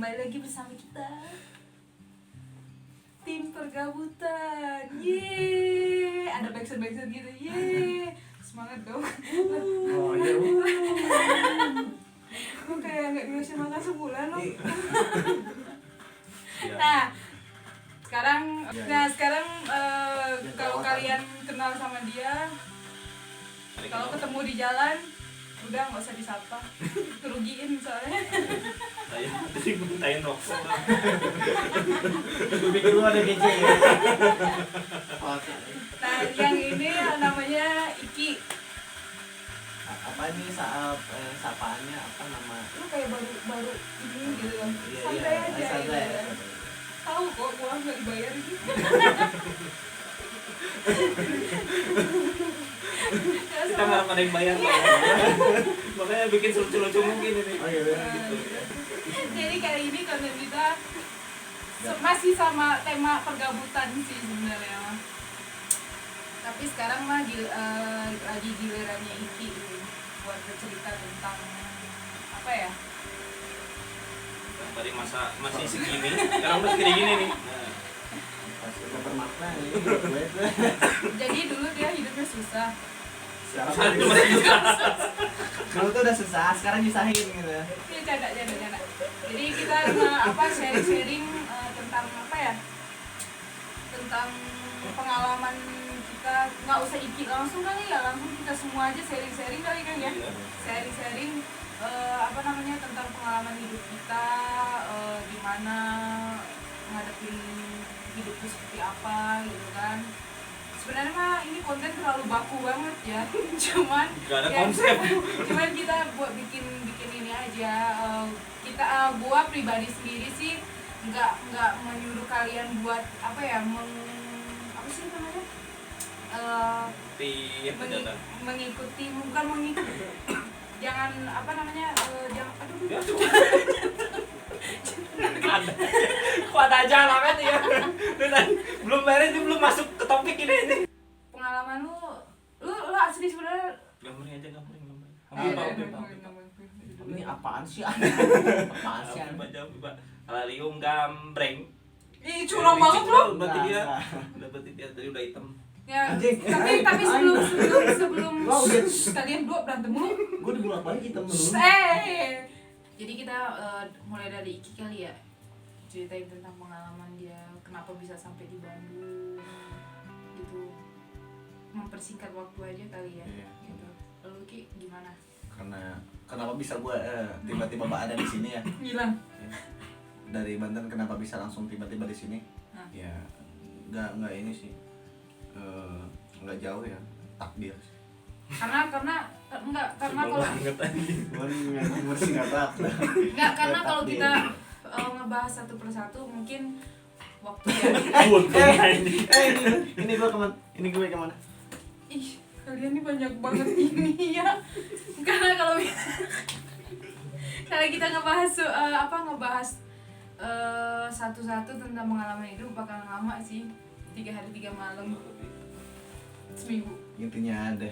Kembali lagi bersama kita tim pergabutan. Yeay, ada backsound gitu. Yeay, semangat dong. Oh iya. Kok kayak nggak bisa makan sebulan loh. Ya. Nah, sekarang Ya, kalau kalian kenal sama dia, kalau ketemu di jalan udah nggak usah disapa, kerugiin soalnya. Saya tadi mintain rokok. Gue pikir lu ada kece ya. Nah, yang ini namanya Iki. Apa nih sapaannya apa nama? Lu kayak baru ini gitu kan. Iya, Santai aja santai. gitu. Tahu kok gua nggak dibayar gitu. Kita nggak ada yang bayar lah. Makanya bikin lucu-lucu mungkin ini. Oh iya. Gitu. Jadi kali ini konten kita masih sama tema pergabutan sih sebenarnya. Tapi sekarang mah lagi gilirannya Iki ini buat bercerita tentang apa ya? Dari masih segini, sekarang udah segini gini nih. Pasti bermakna nih gue. Jadi dulu dia hidupnya susah. Sekarang Itu masih juga. dulu tuh udah susah, sekarang nyusahin gitu. Ini canda. Jadi kita sharing tentang apa ya? Tentang pengalaman kita, nggak usah Iki langsung kali ya, langsung kita semua aja sharing kali kan ya. Sharing tentang pengalaman hidup kita, gimana ngadepin hidup itu seperti apa gitu kan. Sebenarnya mah ini konten terlalu baku banget ya. Cuman Gak ada konsep. Cuman kita buat bikin ini aja. Gua pribadi sendiri sih nggak menyuruh kalian buat apa ya, apa sih namanya? Mengikuti, bukan mengikuti. Jangan apa namanya? Jangan Kok ada aja alamat ya? Belum beres, belum masuk ke topik ini. Pengalaman lu asli sebenarnya. Gambarnya aja, gambar. Ini apaan sih? Apaan sih? Alarium gambreng. Ih, curang banget lu. Berarti dia tadi udah hitam. Ya, Anjing. tapi sebelum Wow, dia- kalian dua berantem mulu. Gue dibolak-balik hitam dulu. Jadi kita mulai dari Iki kali ya, ceritain tentang pengalaman dia, kenapa bisa sampai di Bandung, gitu. Mempersingkat waktu aja kali ya, Iya. gitu. Lalu Ki gimana? Karena kenapa bisa gue tiba-tiba ada di sini ya? Hilang. Dari Banten kenapa bisa langsung tiba-tiba di sini? Nah. Ya nggak ini sih. Nggak jauh ya, takdir sih. Karena kalau banget anjing. karena kalau kita ngebahas satu persatu mungkin waktu ya. Ini gue kemana? Ih, kalian ini banyak banget ini ya. Karena kalau kita ngebahas satu-satu tentang pengalaman hidup bakalan lama sih. 3 hari 3 malam, seminggu. Intinya ada.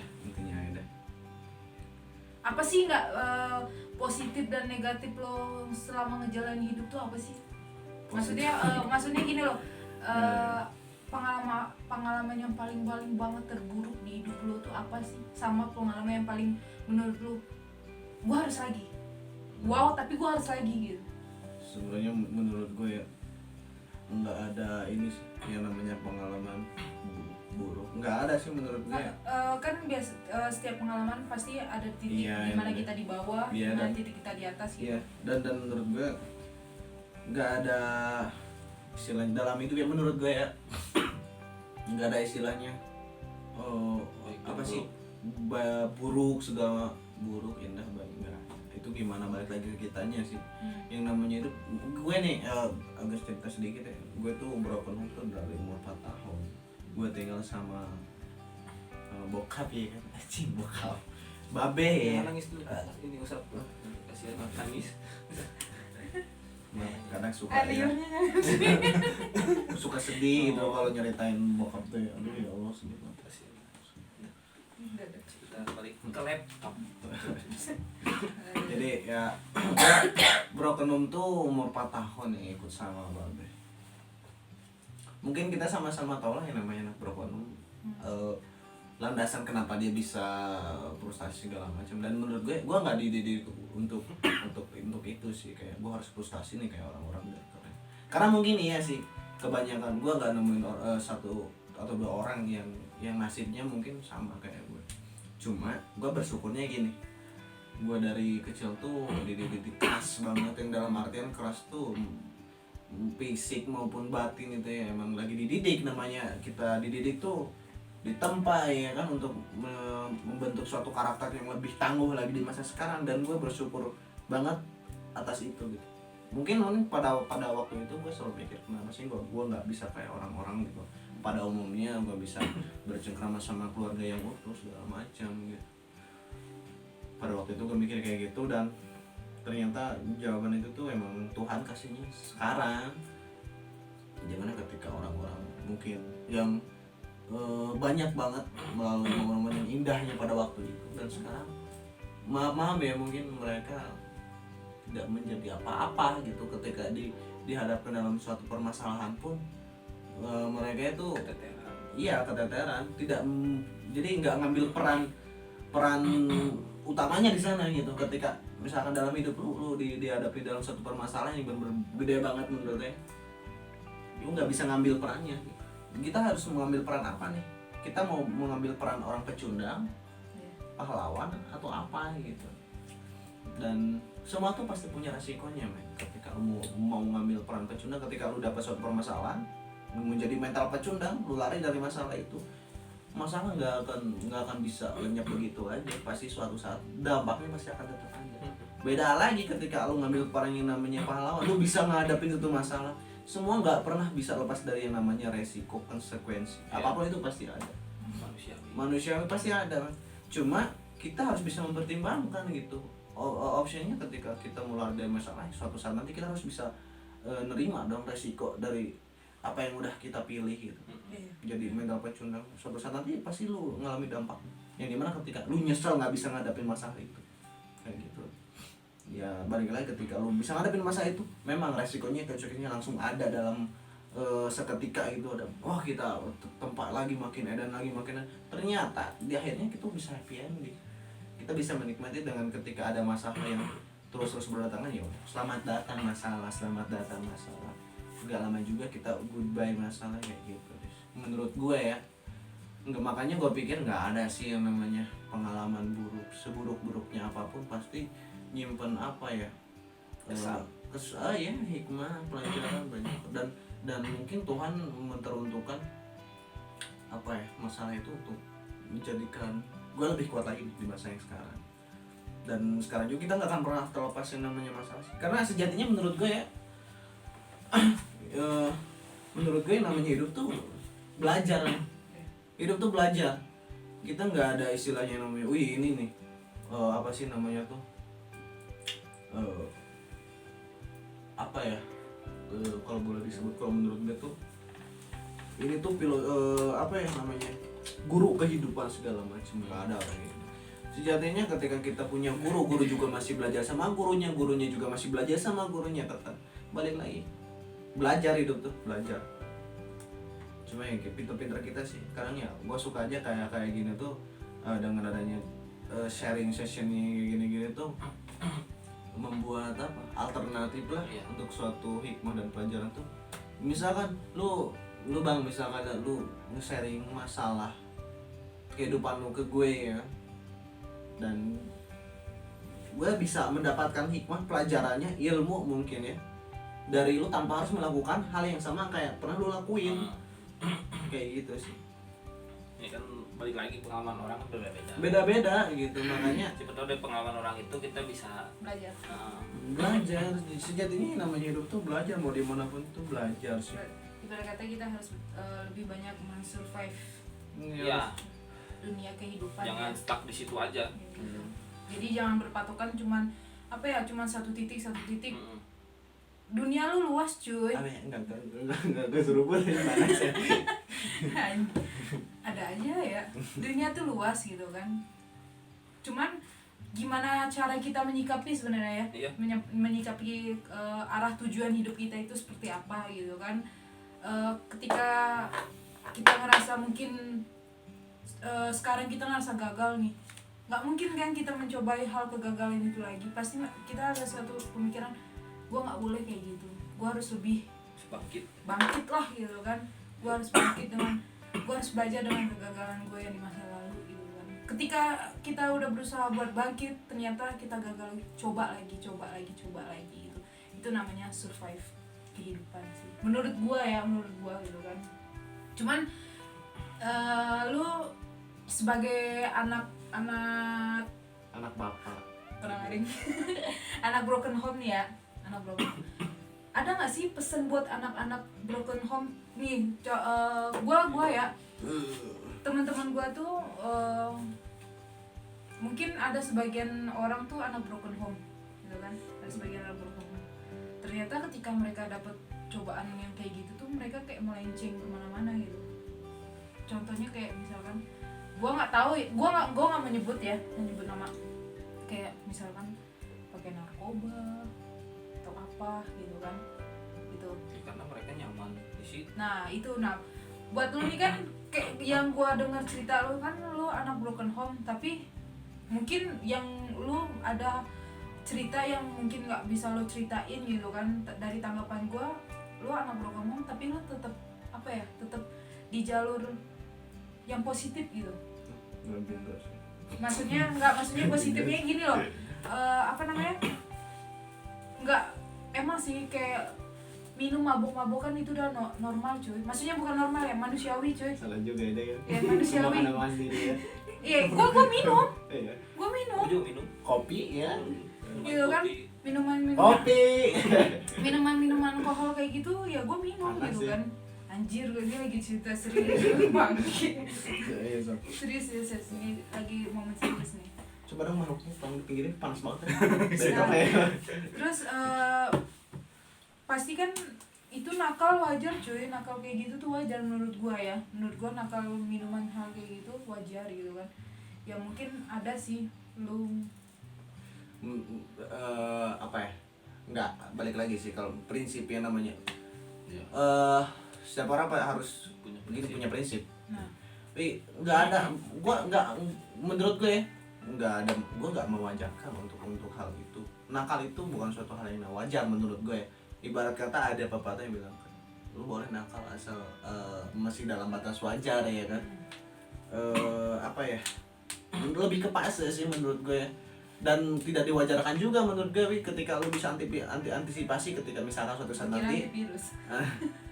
Apa sih nggak positif dan negatif lo selama ngejalanin hidup tuh apa sih? Maksudnya gini loh, pengalaman yang paling banget terburuk di hidup lo tuh apa sih? Sama pengalaman yang paling menurut lo, gua harus lagi. Wow, tapi gua harus lagi gitu. Sebenarnya menurut gue ya nggak ada ini sih yang namanya pengalaman buruk. Nggak ada sih menurut gue. Kan setiap pengalaman pasti ada titik Iya, di mana iya. kita di bawah, Iya, mana dan- titik kita di atas gitu. Iya, dan menurut gue nggak ada istilahnya dalam hidup ya, menurut gue ya nggak ada istilahnya apa sih buruk, segala buruk, indah, baik, enggak. Itu gimana balik lagi ke kitanya sih. Yang namanya itu gue nih agak cerita sedikit ya, gue tuh broken home tuh dari umur 4 tahun. Gue tinggal sama bokap ya kan, bokap babe ya. Nangis dulu. Ini usap. Kasihan nangis. Nah, kadang suka ya, suka sedih gitu kalau nyeritain bokap tuh ya. Aduh ya Allah, sedih banget. balik ke laptop. Jadi ya Broken Home tuh umur 4 tahun yang ikut sama Babe. Mungkin kita sama-sama tahu lah yang namanya anak Broken Home. Landasan kenapa dia bisa frustasi segala macam, dan menurut gue nggak dididik untuk itu sih, kayak gue harus frustasi nih kayak orang-orang dari keren. Karena mungkin iya sih, kebanyakan gue nggak nemuin satu atau dua orang yang nasibnya mungkin sama kayak gue. Cuma gue bersyukurnya gini, gue dari kecil tuh dididik keras banget, yang dalam artian keras tuh fisik maupun batin itu ya, emang lagi dididik. Namanya kita dididik tuh ditempa ya kan, untuk membentuk suatu karakter yang lebih tangguh lagi di masa sekarang, dan gue bersyukur banget atas itu gitu. Mungkin pada waktu itu gue selalu pikir kenapa sih gue nggak bisa kayak orang-orang gitu, pada umumnya gue bisa bercengkrama sama keluarga yang utuh segala macam gitu. Pada waktu itu gue mikir kayak gitu, dan ternyata jawaban itu tuh emang Tuhan kasihnya sekarang. Gimana ketika orang-orang mungkin yang banyak banget melalui momen-momen yang indahnya pada waktu itu, dan sekarang maaf ya mungkin mereka tidak menjadi apa-apa gitu ketika dihadapkan dalam suatu permasalahan pun, mereka itu keteteran, tidak jadi nggak ngambil peran utamanya di sana gitu. Ketika misalkan dalam hidup lu dihadapi dalam suatu permasalahan yang benar-benar gede banget menurutnya, lu nggak bisa ngambil perannya. Kita harus mengambil peran apa nih? Kita mau mengambil peran orang pecundang, pahlawan, atau apa gitu. Dan semua tuh pasti punya resikonya, men. Ketika lu mau mengambil peran pecundang, ketika lu dapat suatu permasalahan, lu menjadi mental pecundang, lu lari dari masalah itu, masalah nggak akan bisa lenyap begitu aja. Pasti suatu saat dampaknya pasti akan tetap ada. Beda lagi ketika lu ngambil peran yang namanya pahlawan, lu bisa ngadapin itu masalah. Semua nggak pernah bisa lepas dari yang namanya resiko, konsekuensi. Apapun itu pasti ada. Manusiawi pasti ada. Cuma kita harus bisa mempertimbangkan gitu. Opsinya ketika kita mulai dari masalah, suatu saat nanti kita harus bisa nerima dong resiko dari apa yang udah kita pilih gitu. Jadi mental pecundang, suatu saat nanti pasti lu ngalami dampak. Yang dimana ketika lu nyesel nggak bisa ngadapin masalah itu, kayak gitu. Ya balik lagi, ketika lu bisa ngadepin masa itu, memang resikonya konsekuensinya langsung ada dalam seketika itu. Ada kita tempat lagi makin edan lagi makin edan. Ternyata di akhirnya kita bisa happy ending, kita bisa menikmati dengan ketika ada masalah yang terus berdatangan, ya selamat datang masalah, gak lama juga kita goodbye masalah, kayak gitu. Menurut gue ya, makanya gue pikir nggak ada sih yang namanya pengalaman buruk. Seburuk-buruknya apapun pasti nyimpen apa ya, hikmah, pelajaran banyak, dan mungkin Tuhan menteruntukkan apa ya, masalah itu untuk menjadikan gue lebih kuat lagi di masa yang sekarang. Dan sekarang juga kita nggak akan pernah terlepas yang namanya masalah sih. Karena sejatinya menurut gue ya, menurut gue yang namanya hidup tuh belajar. Hidup tuh belajar. Kita nggak ada istilahnya yang namanya, ini nih apa sih namanya tuh, apa ya, kalau boleh disebut, kalau menurut gue tuh ini tuh apa ya namanya, guru kehidupan segala macam. Nggak ada orang ini. Sejatinya ketika kita punya guru juga masih belajar sama gurunya juga masih belajar sama gurunya. Tetap balik lagi, belajar. Hidup tuh belajar. Cuma yang pinter-pinter kita sih sekarang ya, gue suka aja kayak gini tuh, dengan adanya sharing session gini tuh membuat apa, alternatif lah untuk suatu hikmah dan pelajaran tuh. Misalkan lu bang, misalkan lu nge-sharing masalah kehidupan lu ke gue ya, dan gue bisa mendapatkan hikmah, pelajarannya, ilmu mungkin ya, dari lu tanpa harus melakukan hal yang sama kayak pernah lu lakuin. Kayak gitu sih. Ini kan balik lagi, pengalaman orang kan beda-beda gitu. Makanya siapa tahu dari pengalaman orang itu kita bisa belajar. Belajar. Sejatinya namanya hidup tuh belajar, mau dimanapun tuh belajar sih. Ibarat kata kita harus lebih banyak men-survive Iya. dunia kehidupan. Jangan stuck di situ aja. Gitu. Jadi jangan berpatokan cuman apa ya, cuman satu titik. Dunia lu luas cuy. Enggak kesurupan ya mana sih. Ada aja ya. Dunia tuh luas gitu kan. cuman gimana cara kita menyikapi sebenarnya ya. Iya. Menyikapi arah tujuan hidup kita itu seperti apa gitu kan. Ketika kita ngerasa mungkin sekarang kita ngerasa gagal nih, nggak mungkin kan kita mencobai hal kegagalan itu lagi. Pasti kita ada satu pemikiran, gue nggak boleh kayak gitu, gue harus lebih bangkit lah gitu kan. Gue harus bangkit gue harus belajar dengan kegagalan gue yang di masa lalu gitu kan. Ketika kita udah berusaha buat bangkit, ternyata kita gagal, coba lagi gitu. Itu namanya survive kehidupan sih menurut gue gitu kan. Cuman lu sebagai anak bapak orang lain anak broken home nih ya, ada nggak sih pesan buat anak-anak broken home nih? Gua ya, teman-teman gua tuh mungkin ada sebagian orang tuh anak broken home gitu kan, ada sebagian anak broken home. Ternyata ketika mereka dapat cobaan yang kayak gitu tuh mereka kayak melenceng kemana-mana gitu. Contohnya kayak misalkan, gua nggak menyebut nama, kayak misalkan pakai narkoba atau apa gitu kan, gitu. Karena mereka nyaman di situ. Nah itu, buat lu nih kan, kayak yang gua dengar cerita lu kan, lu anak broken home, tapi mungkin yang lu ada cerita yang mungkin nggak bisa lu ceritain gitu kan. Dari tanggapan gua, lu anak broken home tapi lu tetap tetap di jalur yang positif gitu. Maksudnya positifnya gini loh, nggak, emang sih kayak minum mabuk-mabukan itu udah normal cuy. Maksudnya bukan normal ya, manusiawi cuy. salah juga ya Ya manusiawi. sendiri ya. Iya, gua minum. Iya. Aku juga minum Kopi ya. Gitu kan, minuman Kopi. minuman alkohol kayak gitu ya gua minum. Panas gitu ya. kan. Anjir, gue ini lagi cerita serius bangke. Iya, Sob. Serius ini lagi momen serius nih. Coba dong manuknya, tolong dipinggirin, panas banget. Nah, terus pasti kan itu nakal wajar cuy, nakal kayak gitu tuh wajar menurut gua ya. Menurut gua nakal minuman hal kayak gitu wajar gitu kan. Ya mungkin ada sih lu Enggak, balik lagi sih kalau prinsipnya namanya. Iya. Setiap orang harus punya prinsip. Nah, Tapi menurut gue ya, gue nggak mewajarkan untuk hal itu. Nakal itu bukan suatu hal yang wajar menurut gue. Ibarat kata ada pepatah yang bilang, lu boleh nakal asal masih dalam batas wajar ya kan. Lebih ke fase sih menurut gue ya. Dan tidak diwajarkan juga menurut gue ketika lu bisa antisipasi ketika misalkan suatu saat nanti virus.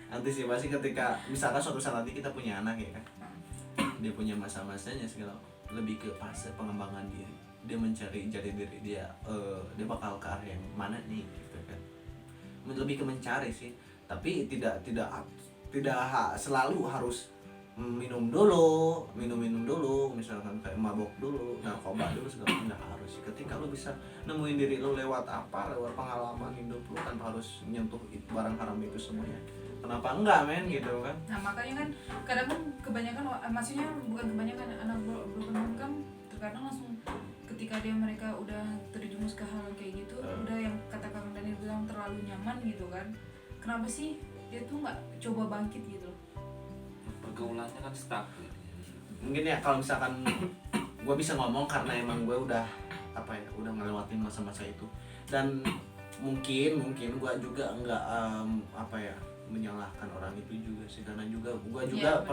antisipasi ketika misalkan suatu saat nanti kita punya anak ya kan, dia punya masa-masanya segala, lebih ke fase pengembangan diri, dia mencari jati diri dia, dia bakal ke arah yang mana nih gitu kan, lebih ke mencari sih. Tapi tidak selalu harus minum dulu, misalkan kayak mabok dulu, narkoba dulu segala, nggak harus. Ketika lu bisa nemuin diri lu lewat pengalaman hidup lu tanpa harus nyentuh barang haram itu semuanya, kenapa enggak men gitu kan. Nah makanya kan kadang kan kebanyakan, maksudnya bukan kebanyakan anak broken home kan terkadang langsung ketika mereka udah terjerumus ke hal kayak gitu, udah yang kata Kang Daniel bilang terlalu nyaman gitu kan. Kenapa sih dia tuh nggak coba bangkit gitu? Pergaulannya kan stuck gitu. Mungkin ya kalau misalkan gue bisa ngomong karena emang gue udah udah ngelewatin masa-masa itu, dan mungkin gue juga nggak menyalahkan orang itu juga sih, karena juga gue juga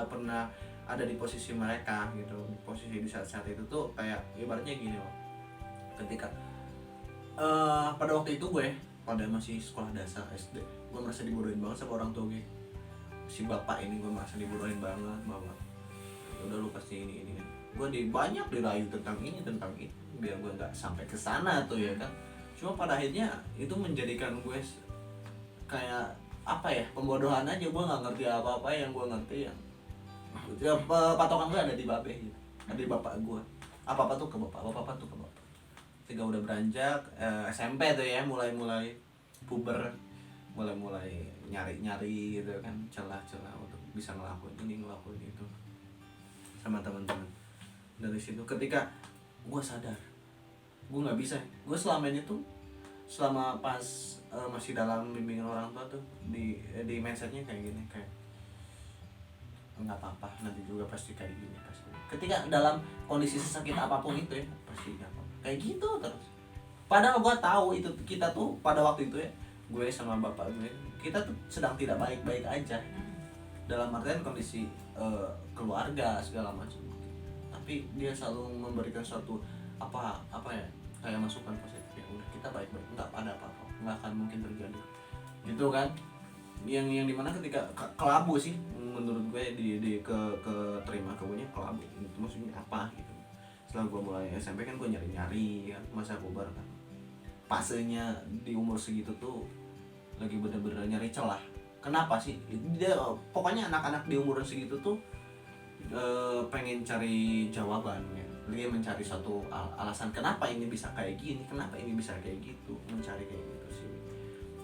pernah ada di posisi mereka gitu. Posisi di saat itu tuh kayak ibaratnya gini loh, ketika pada waktu itu gue pada masih sekolah dasar SD, gue merasa dibodohin banget sama orang tua gue. Si bapak ini gue merasa dibodohin banget, udah lu pasti ini gue banyak dirayu tentang ini biar gue nggak sampai ke sana tuh ya kan. Cuma pada akhirnya itu menjadikan gue kayak pembodohan aja. Gue nggak ngerti apa-apa, yang gue ngerti patokan gue ada di babe gitu, ada di bapak gue. Apa tuh ke bapak tuh ke bapak. Ketika udah beranjak SMP tuh ya, mulai puber, mulai nyari gitu kan, celah-celah untuk bisa ngelakuin itu sama teman-teman. Dari situ ketika gue sadar gue nggak bisa. Gue selama ini tuh selama pas masih dalam bimbingan orang tua tuh di mindsetnya kayak gini, kayak nggak apa-apa, nanti juga pasti kayak gini, pasti ketika dalam kondisi sesakit apapun itu ya pasti nggak apa-apa kayak gitu terus. Padahal gue tahu itu kita tuh pada waktu itu ya, gue sama bapak gue kita tuh sedang tidak baik-baik aja, dalam artian kondisi keluarga segala macam, tapi dia selalu memberikan suatu apa ya kayak masukan positif, ya udah kita baik-baik, nggak ada apa-apa, nggak akan mungkin terjadi gitu kan. Yang dimana ketika kelabu sih menurut gue di terima kebunya kelabu itu maksudnya apa gitu. Setelah gue mulai SMP kan gue nyari kan masa puber kan, fasenya di umur segitu tuh lagi bener-bener nyari celah. Kenapa sih dia, pokoknya anak-anak di umur segitu tuh pengen cari jawaban ya, dia mencari suatu alasan kenapa ini bisa kayak gini, kenapa ini bisa kayak gitu, mencari kayak gitu sih.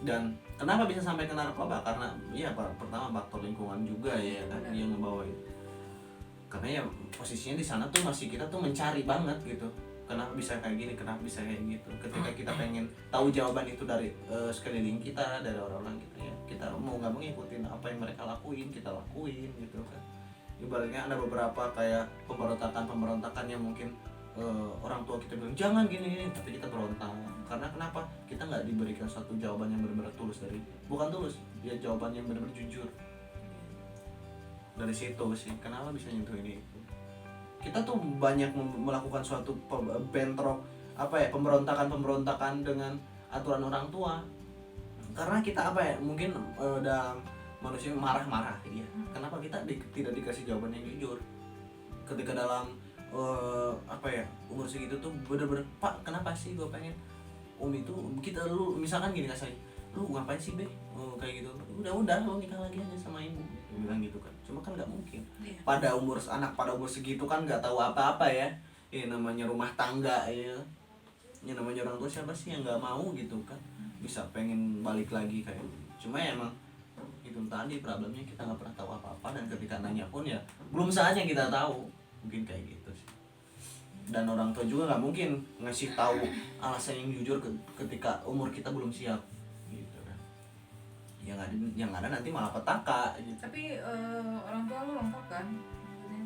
Dan kenapa bisa sampai ke narkoba, karena ya pertama faktor lingkungan juga ya kan yang ngebawain, karena ya posisinya di sana tuh masih kita tuh mencari banget gitu, kenapa bisa kayak gini, kenapa bisa kayak gitu. Ketika kita pengen tahu jawaban itu dari sekeliling kita, dari orang-orang gitu ya, kita mau nggak mau ngikutin apa yang mereka lakuin, kita lakuin gitu kan. Ibaratnya ada beberapa kayak pemberontakan yang mungkin orang tua kita bilang jangan gini, tapi kita berontak karena kenapa, kita nggak diberikan suatu jawaban yang benar-benar tulus, dari bukan tulus ya, jawaban yang benar-benar jujur. Dari situ sih kenapa bisa nyentuh ini. Kita tuh banyak melakukan suatu bentrok apa ya, pemberontakan dengan aturan orang tua, karena kita apa ya, mungkin dalam manusia marah-marah ya. Kenapa kita tidak dikasih jawaban yang jujur ketika dalam apa ya umur segitu tuh, bener-bener Pak kenapa sih gue pengen itu kita, lu misalkan gini kasih, lu ngapain sih be kayak gitu, udah lu nikah lagi aja sama ibu, bilang gitu kan. Cuma kan nggak mungkin pada umur segitu kan nggak tahu apa-apa ya, namanya rumah tangga ya, yang namanya orang tua siapa sih yang nggak mau gitu kan, bisa pengen balik lagi kayak. Cuma ya emang itu tadi problemnya, kita nggak pernah tahu apa-apa, dan ketika nanya pun ya belum saatnya kita tahu, mungkin kayak gitu sih. Dan orang tua juga nggak mungkin ngasih tahu alasan yang jujur ketika umur kita belum siap gitu kan. Yang ada nanti malah petaka gitu. Tapi orang tua lu lengkap kan?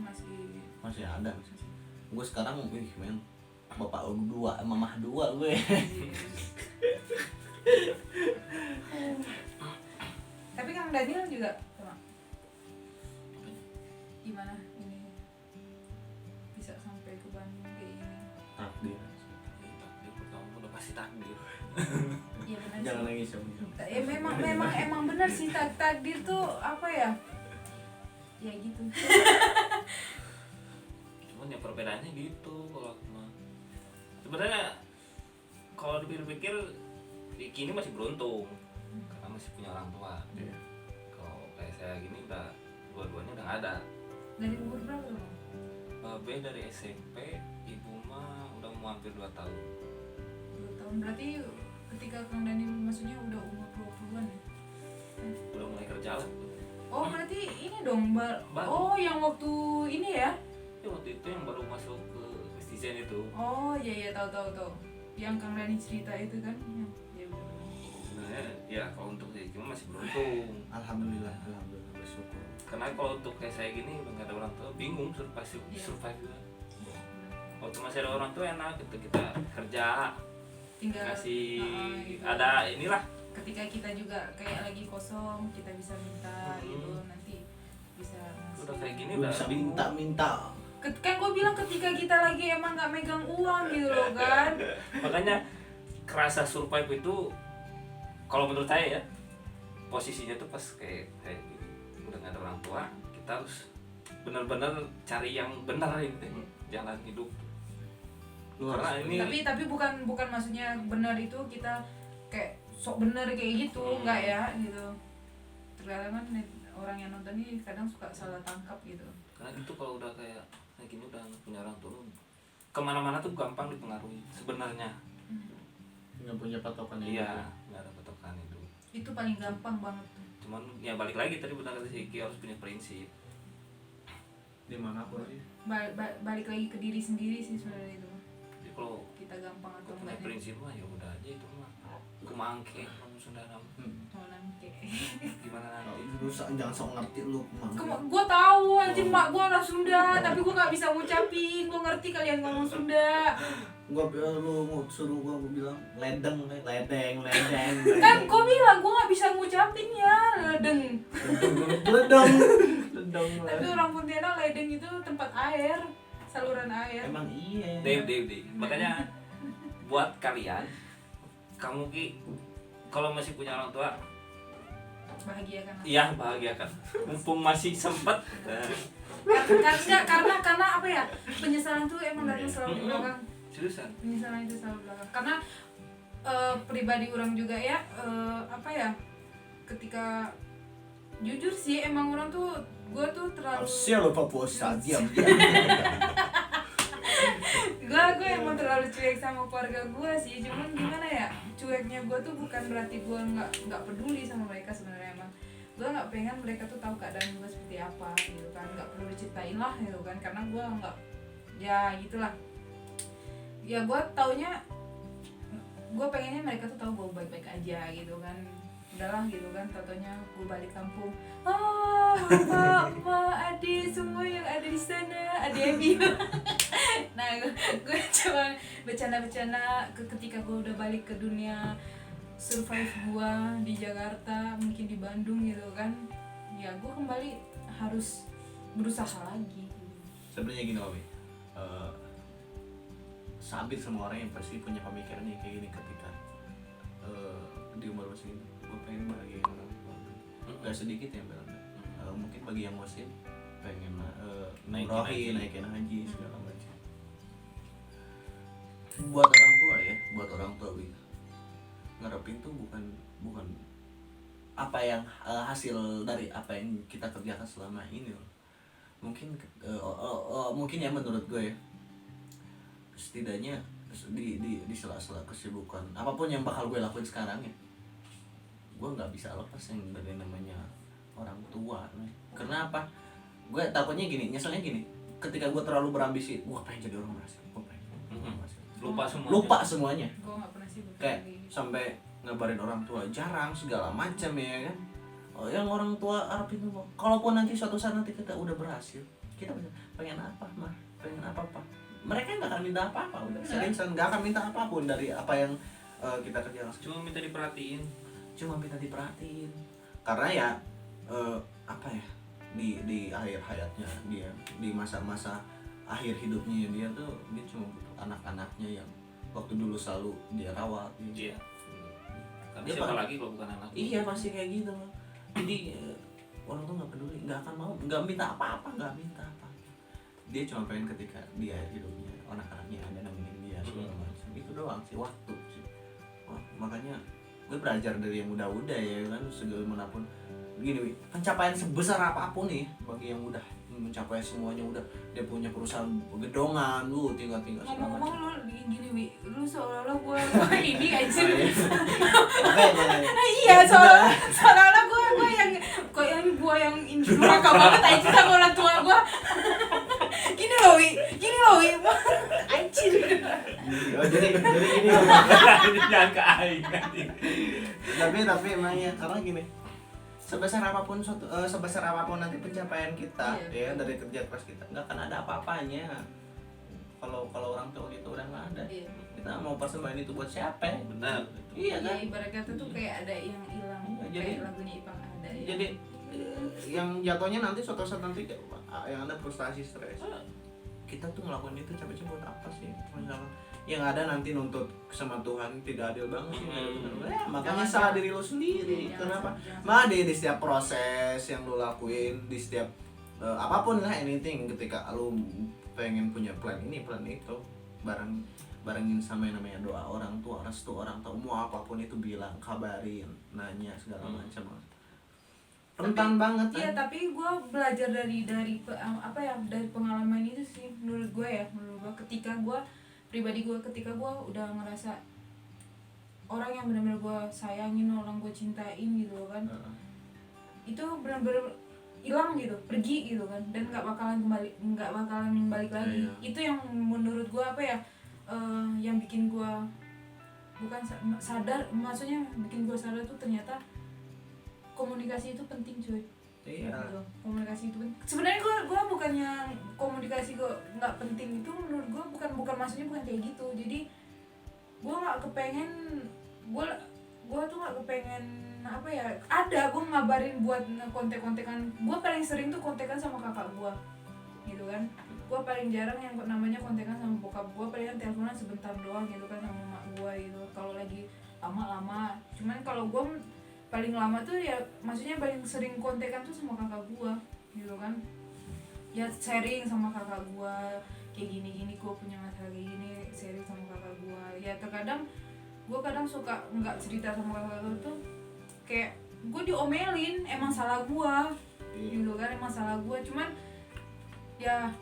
Maksudnya Masih ada. Gue sekarang men, bapak lu 2, mamah 2 gue. Tapi Kang Daniel juga sama. Gimana ini bisa sampai ke Bandung kayak ini? Takdir. Takdir pertama udah pasti takdir. Iya benar. Jangan sih. nangis ya. Ya memang benar sih, takdir tuh apa ya? Ya gitu. Cuman ya perbedaannya gitu kalau aku mah. Sebenarnya kalau dipikir-pikir Kini masih beruntung karena masih punya orang tua. Iya. Kalau kayak saya gini udah dua-duanya udah nggak ada. Dari umur berapa lo? B dari SMP, ibu mah udah mau hampir 2 tahun. 2 tahun, berarti ketika Kang Daniel maksudnya udah umur 20-an ya? Udah mulai kerja lah. Oh berarti ini dong, Baru. oh yang waktu ini ya? Ya waktu itu yang baru masuk ke Christian itu. Oh iya tahu. Yang Kang Dani cerita itu kan? Ya benar. Sebenarnya ya kalau untuk saya cuma masih beruntung. Alhamdulillah bersyukur. Karena kalau untuk kayak saya gini udah nggak ada orang tua, bingung survive juga. Waktu masih ada orang tua enak gitu, kita kerja, Tinggal kasih gitu. ada inilah. Ketika kita juga kayak lagi kosong, kita bisa minta gitu, nanti bisa ngasih. Udah kayak gini Lu udah bisa bingung. minta. Kan gue bilang ketika kita lagi emang nggak megang uang gitu loh kan. Makanya kerasa survive itu kalau menurut saya ya, posisinya tuh pas kayak gini, udah nggak ada orang tua, kita harus benar-benar cari yang benar ini jalan hidup. Lu Karena harus ini Tapi bukan maksudnya benar itu kita kayak sok benar kayak gitu, enggak ya gitu. Terkadang kan orang yang nonton ini kadang suka salah tangkap gitu. karena itu kalau udah kayak gini udah punya orang tua, kemana-mana tuh gampang dipengaruhi sebenarnya. nggak punya patokan yang Iya, nggak ada patokan itu. Itu paling gampang banget tuh. Cuman ya balik lagi tadi benar kata Siki, harus punya prinsip. dimanapun sih. Balik lagi ke diri sendiri sih sebenarnya itu. kalau kita gampang atau gue punya enggak prinsip mah ya udah aja itu mah kumangke ngomong Sunda nama mau nanti. gimana nanti. Lu jangan sok ngerti lu Mang. Gue tahu aja mak gue orang Sunda, tapi gue nggak bisa ngucapin. Gue ngerti kalian ngomong Sunda. Lu suruh gua bilang ledeng. Kan gue bilang gue nggak bisa ngucapin ya ledeng. Ledeng. Tapi orang Pontianak ledeng itu tempat air, saluran air. Emang iya. Dave. Makanya buat kalian, kamu ki kalau masih punya orang tua, Bahagia kan? iya bahagiakan. Mumpung masih sempet. Karena apa ya? Penyesalan tuh emang datang selalu di belakang. Seriusan. Penyesalan itu selalu di belakang. Karena pribadi orang juga ya, apa ya? Ketika jujur sih emang orang tuh gue tuh terlalu Siapa puasa diam. gue emang terlalu cuek sama keluarga gue sih, cuman gimana ya, cueknya gue tuh bukan berarti gue nggak peduli sama mereka. Sebenarnya emang gue nggak pengen mereka tuh tahu keadaan gue seperti apa gitu kan, nggak perlu diceritain lah gitu kan, karena gue nggak, ya gitulah ya, gue taunya gue pengennya mereka tuh tahu gue baik-baik aja gitu kan, udahlah gitu kan. Tatonya gue balik kampung, mama, adik semua yang ada di sana, adik Ebi. Nah gue coba bercanda-bercanda ketika gue udah balik ke dunia survive gue di Jakarta, mungkin di Bandung gitu kan, ya gue kembali harus berusaha lagi. Sebenarnya gini Obi, hampir semua orang yang pasti punya pemikiran yang kayak gini ketika di umur segini, gue pengen bahagiain orang tua. Gak sedikit yang bilang, mungkin bagi yang muslim pengen naikin haji segala macam. Buat orang tua Wi, ngarepin tuh bukan apa yang hasil dari apa yang kita kerjakan selama ini loh. Mungkin mungkin ya menurut gue ya, setidaknya di sela-sela kesibukan apapun yang bakal gue lakuin sekarang ya, gue nggak bisa lepas yang dari namanya orang tua. Karena apa? Gue takutnya gini, nyeselnya gini, ketika gue terlalu berambisi, gue pengen jadi orang berhasil, gue pengen lupa semuanya. Gue nggak pernah sih Kayak sampai ngabarin orang tua jarang segala macam ya kan. Yang orang tua harapin tuh, kalaupun nanti suatu saat nanti kita udah berhasil, kita pengen apa mah, pengen apa, mereka nggak akan minta apa-apa, udah seriusan nggak akan minta apapun dari apa yang kita kerjakan. Cuma minta diperhatiin. Karena ya apa ya, di akhir hayatnya dia, di masa-masa akhir hidupnya dia cuma butuh anak-anaknya yang waktu dulu selalu dia rawat gitu. Iya. Karena siapa lagi kalau bukan anak? Iya pasti kayak gitu. Jadi orang tuh nggak peduli, nggak akan mau, nggak minta apa-apa. Dia cuma pengen ketika di akhir hidupnya anak-anaknya ada nemenin dia segala macam. Itu doang sih, waktu sih. Makanya gue belajar dari yang udah ya kan, segimanapun begini, pencapaian sebesar apapun nih bagi yang udah mencapai semuanya, udah dia punya perusahaan gedongan, lu tinggal segala macam. Ngomong-ngomong lu gini Wi, lu seolah-olah gue ini aja. Iya, seolah-olah gue yang neraka banget aja sama orang tua gue. Gini loh Wi, anjir. Jadi gini. Jangan ke aing. Tapi emang ya, karena gini, sebesar apapun nanti pencapaian kita, ya dari kerja keras kita, nggak akan ada apa-apanya kalau orang tua kita udah nggak ada. Iya. Kita mau persembahan itu buat siapa? Benar. Iya kan? Ya, ibarat kata tuh kayak ada yang hilang, Jadi- kayak lagunya Ipang ada ya. Jadi yang jatuhnya nanti suatu saat nanti yang ada frustasi, stres. Kita tuh ngelakuin itu capek-capek buat apa sih? Misalnya yang ada nanti nuntut sama Tuhan, tidak adil banget sih. Ya, makanya Jangan- salah diri lo sendiri. Kenapa? Di setiap proses yang lo lakuin, di setiap apapun lah, anything, ketika lo pengen punya plan ini, plan itu, barengin sama yang namanya doa orang tua, restu orang tua, mau apapun itu bilang, kabarin, nanya segala macam. Rentan banget Iya, kan? tapi gue belajar dari dari pengalaman itu sih, menurut gue ketika gue udah ngerasa orang yang benar-benar gue sayangin, orang gue cintain gitu kan, itu benar-benar hilang gitu, pergi gitu kan, dan nggak bakalan balik lagi. Iya. Itu yang menurut gue yang bikin gue bukan sadar, maksudnya bikin gue sadar tuh ternyata komunikasi itu penting cuy. Iya. Gitu. Komunikasi itu penting. Sebenarnya gue bukannya komunikasi gue nggak penting, itu menurut gue bukan maksudnya bukan kayak gitu. Jadi gue nggak kepengen, gue tuh nggak kepengen apa ya, ada gue ngabarin buat kontek-kontekan. Gue paling sering tuh kontekan sama kakak gue gitu kan. Gue paling jarang yang namanya kontekan sama bokap gue, palingan teleponan sebentar doang gitu kan sama mak gue gitu kalau lagi lama-lama. Cuman kalau gue paling lama tuh ya, maksudnya paling sering kontekan tuh sama kakak gue gitu kan, ya sharing sama kakak gue kayak gini-gini, gue punya masalah kayak gini, sharing sama kakak gue. Ya terkadang gue kadang suka nggak cerita sama kakak gue tuh kayak gue diomelin, emang salah gue gitu kan, emang salah gue. Cuman ya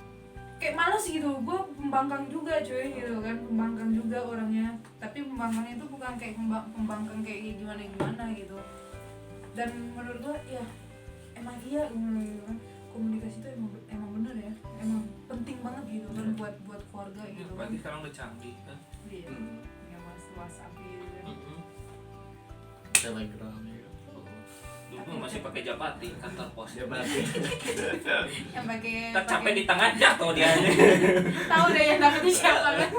kayak males gitu, gue pembangkang juga cuy gitu kan, pembangkang juga orangnya. Tapi pembangkangnya itu bukan kayak pembangkang kayak gimana gitu. Dan menurut gue ya emang iya gitu kan, komunikasi itu emang bener ya, emang penting banget gitu kan buat keluarga Ya, gitu kan. apalagi sekarang udah canggih kan. Iya, ya WhatsApp gitu kan. Telegram ya. Dulu masih pakai Japati, kantor pos. Japati. Yang pakai Kita capek di tengah jatuh dia. tahu deh yang dapetnya siapa kan.